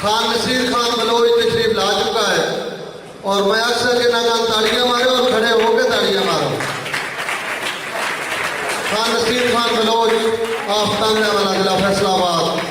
Khan Naseer Khan Bloch तशरीफ ला चुका है और मैं अक्सर के नाकाम ताड़ियां मारो और खड़े होकर ताड़ियां मारो। खान नसीर खान बलोच आफ्ताब वाला जिला फैसलाबाद।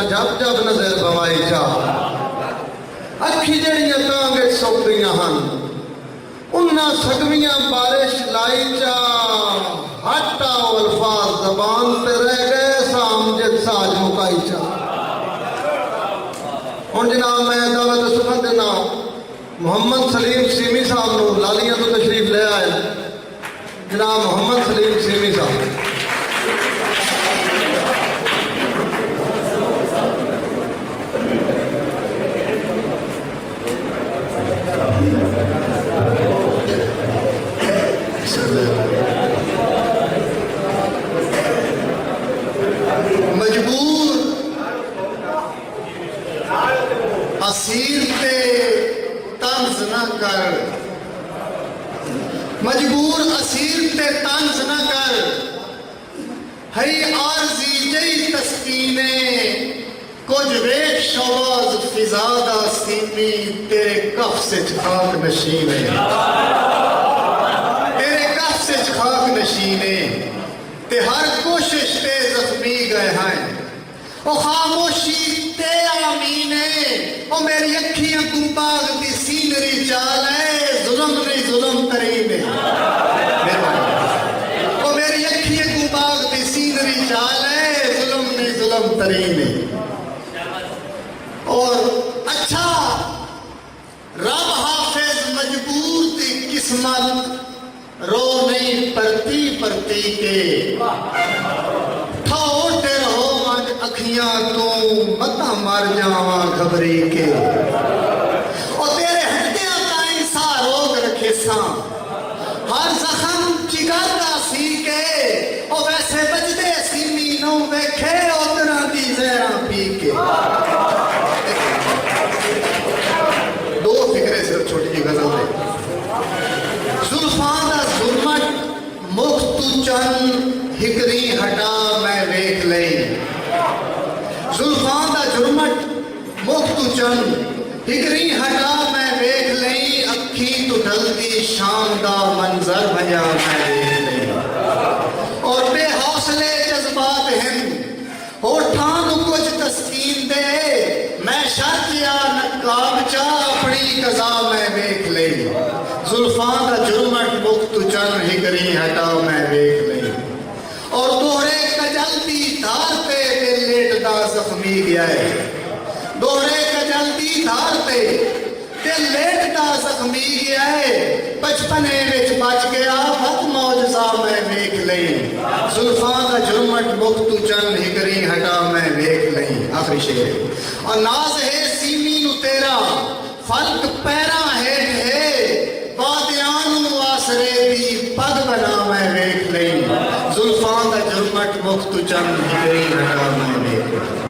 जब जब नजर बवाई जा अखी जड़ियां तांगे सौकरियां हन उन्ना सगवियां बारिश लाई जा हटा अल्फाज जबान पे रह गए सामजद साज मुकाई जा। हुण जनाब मैं दावत सुखन देना मोहम्मद सलीम सीमी साहब नूं लालियां तो तशरीफ ले आए। जनाब मोहम्मद सलीम सीमी साहब मजबूर असीर ते तंज न कर, मजबूर असीर ते तंज न कर, हई आरजी जई तस्कीने कुछ वेख शवाज फिजादा सीमी तेरे कफ से खाक नशीने, तेरे कफ से खाक नशीने ते हर कोशिश ते जख्मी गए हैं ओ खामोशी ते आमीने ओ मेरी अखियां गुबाग दी सीनरी चाल है जुल्म नहीं जुल्म तरीने ओ मेरी अखियां गुबाग दी सीनरी चाल है जुल्म नहीं जुल्म तरीने। और अच्छा रब हाफिज मजबूर दी किस्मत रो नहीं परती परती के ठोटे रहो मज अखियां तू मता मर जावा घबरी के ओ तेरे हड्डियां ताई सा रोग रखे सा हर जख्म चिगाता सी के ओ वैसे बजदे सीमी नू वेखे उतना दी जहरा पी के। दो फिक्रे सिर्फ छोटी जी गजल दे जुल्फां दा जुर्मट मुख तू चन हिकरी हटा मैं वेख लई, जुल्फां दा जुर्मट मुख तू चन हिकरी हटा मैं वेख लई, अखी तू ढलदी शाम दा मंजर भया मैं वेख लई। और बेहौसले जज्बात हैं होठां नू कुछ तस्कीन दे मैं शर्त या नकाब चा अपनी कज़ा मैं वेख लई, जुल्फां दा जुर्मट मुख तू चन हिकरी हटा मैं वेख लई। और दोहरे कजल दी धार पे दिल लेटदा जख्मी गया है, दोहरे कजल दी धार पे दिल लेटदा जख्मी गया है, बचपने विच बच गया बद मौजज़ा मैं वेख लई, जुल्फां दा जुर्मट मुख तू चन हिकरी हटा मैं वेख लई। आखिरी शेर और नाज है सीमी नू तेरा फल्क पैरा हेठ है बादियानू आसरे दी पग बना मैं वेख लई, जुल्फां दा जुर्मट मुख तू चन हिकरी हटा मैं वेख लई।